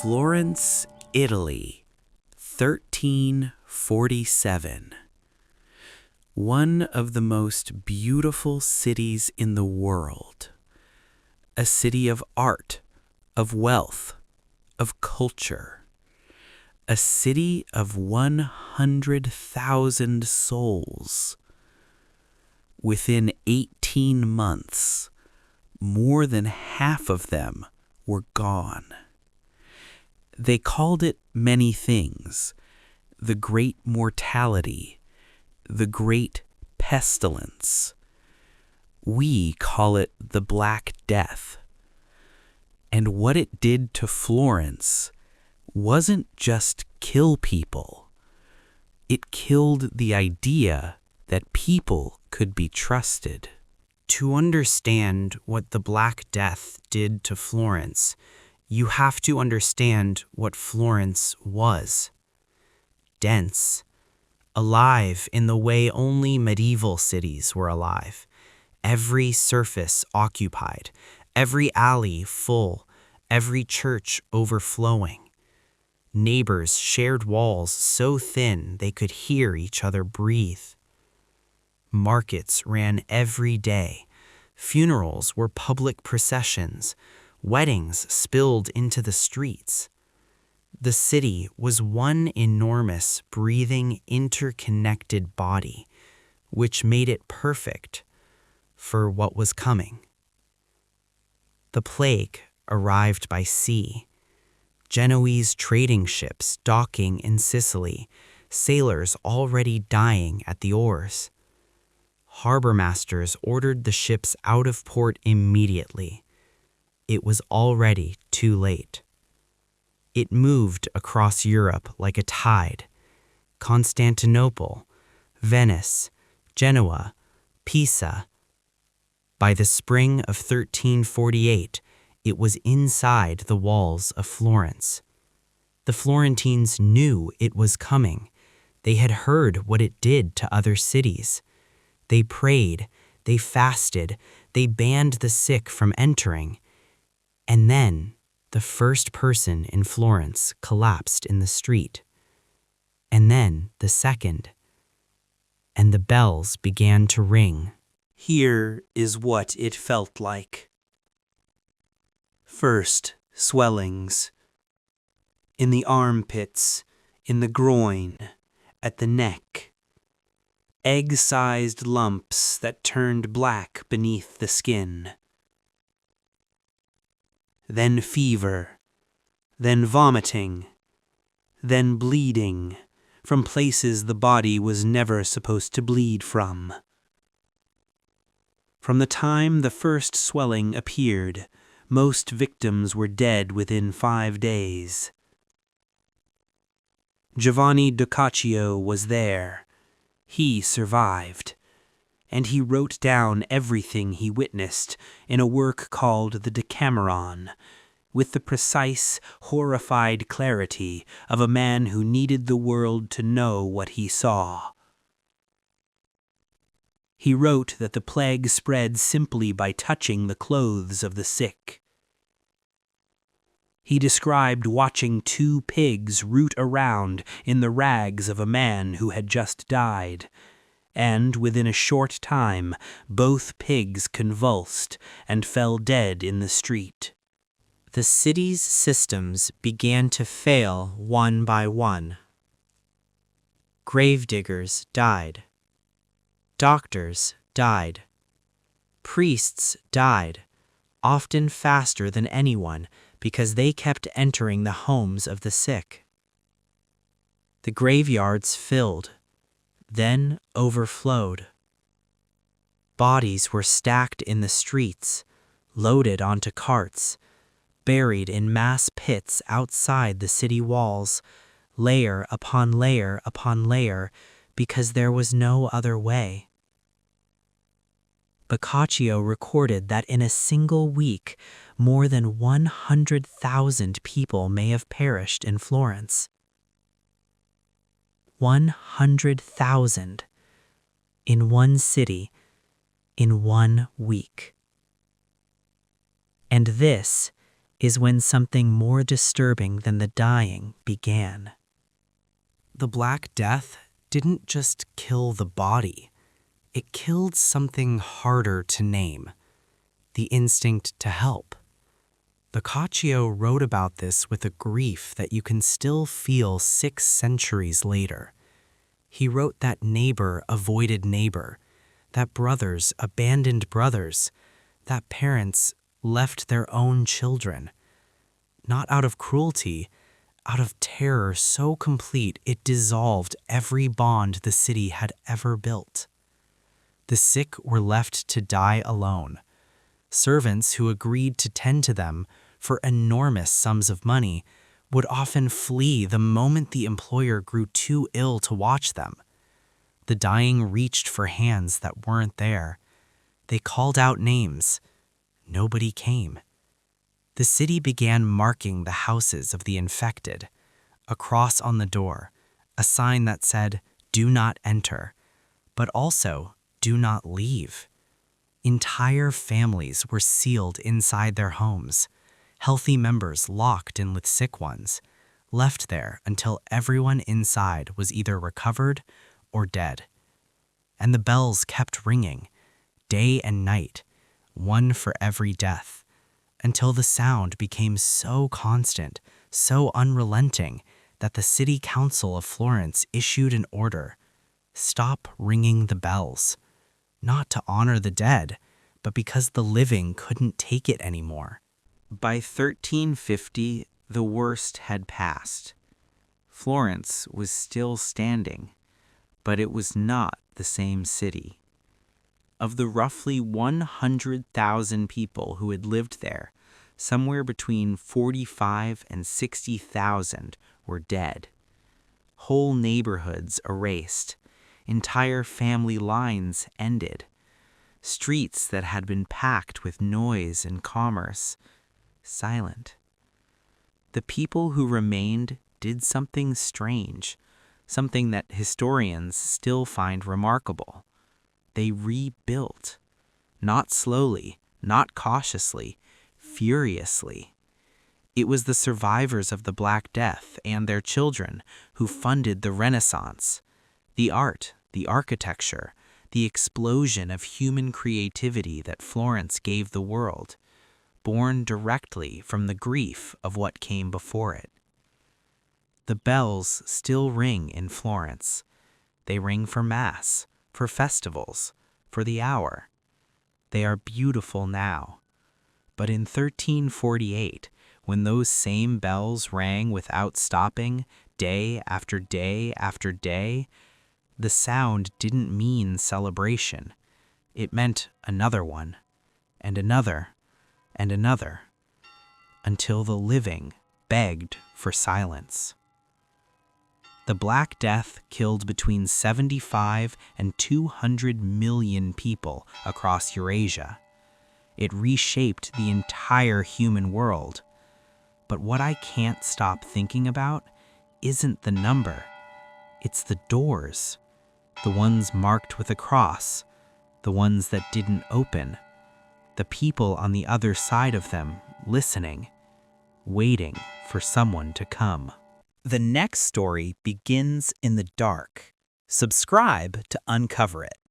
Florence, Italy, 1347. One of the most beautiful cities in the world. A city of art, of wealth, of culture. A city of 100,000 souls. Within 18 months, more than half of them were gone. They called it many things: the Great Mortality, the Great Pestilence. We call it the Black Death. And what it did to Florence wasn't just kill people. It killed the idea that people could be trusted. To understand what the Black Death did to Florence, you have to understand what Florence was. Dense, alive in the way only medieval cities were alive. Every surface occupied, every alley full, every church overflowing. Neighbors shared walls so thin they could hear each other breathe. Markets ran every day. Funerals were public processions. Weddings spilled into the streets. The city was one enormous, breathing, interconnected body, which made it perfect for what was coming. The plague arrived by sea. Genoese trading ships docking in Sicily, sailors already dying at the oars. Harbor masters ordered the ships out of port immediately. It was already too late. It moved across Europe like a tide. Constantinople, Venice, Genoa, Pisa. By the spring of 1348, it was inside the walls of Florence. The Florentines knew it was coming. They had heard what it did to other cities. They prayed, they fasted, they banned the sick from entering. And then the first person in Florence collapsed in the street. And then the second. And the bells began to ring. Here is what it felt like. First, swellings. In the armpits, in the groin, at the neck. Egg-sized lumps that turned black beneath the skin. Then fever, then vomiting, then bleeding from places the body was never supposed to bleed from. From the time the first swelling appeared, most victims were dead within 5 days. Giovanni Boccaccio was there. He survived, and he wrote down everything he witnessed in a work called the Decameron, with the precise, horrified clarity of a man who needed the world to know what he saw. He wrote that the plague spread simply by touching the clothes of the sick. He described watching 2 pigs root around in the rags of a man who had just died, and within a short time both pigs convulsed and fell dead in the street. The city's systems began to fail one by one. Gravediggers died. Doctors died. Priests died, often faster than anyone, because they kept entering the homes of the sick. The graveyards filled, then overflowed. Bodies were stacked in the streets, loaded onto carts, buried in mass pits outside the city walls, layer upon layer upon layer, because there was no other way. Boccaccio recorded that in a single week, more than 100,000 people may have perished in Florence. 100,000 in one city in 1 week. And this is when something more disturbing than the dying began. The Black Death didn't just kill the body. It killed something harder to name, the instinct to help. Boccaccio wrote about this with a grief that you can still feel 6 centuries later. He wrote that neighbor avoided neighbor, that brothers abandoned brothers, that parents left their own children. Not out of cruelty, out of terror so complete it dissolved every bond the city had ever built. The sick were left to die alone. Servants who agreed to tend to them for enormous sums of money would often flee the moment the employer grew too ill to watch them. The dying reached for hands that weren't there. They called out names. Nobody came. The city began marking the houses of the infected. A cross on the door, a sign that said, "Do not enter," but also, "Do not leave." Entire families were sealed inside their homes, healthy members locked in with sick ones, left there until everyone inside was either recovered or dead. And the bells kept ringing, day and night, one for every death, until the sound became so constant, so unrelenting, that the city council of Florence issued an order: stop ringing the bells, not to honor the dead, but because the living couldn't take it anymore. By 1350, the worst had passed. Florence was still standing, but it was not the same city. Of the roughly 100,000 people who had lived there, somewhere between 45 and 60,000 were dead. Whole neighborhoods erased, entire family lines ended. Streets that had been packed with noise and commerce, silent. The people who remained did something strange, something that historians still find remarkable. They rebuilt, not slowly, not cautiously, furiously. It was the survivors of the Black Death and their children who funded the Renaissance, the art, the architecture, the explosion of human creativity that Florence gave the world, born directly from the grief of what came before it. The bells still ring in Florence. They ring for Mass, for festivals, for the hour. They are beautiful now. But in 1348, when those same bells rang without stopping, day after day after day, the sound didn't mean celebration. It meant another one, and another, and another, until the living begged for silence. The Black Death killed between 75 and 200 million people across Eurasia. It reshaped the entire human world. But what I can't stop thinking about isn't the number. It's the doors. The ones marked with a cross. The ones that didn't open. The people on the other side of them listening, waiting for someone to come. The next story begins in the dark. Subscribe to uncover it.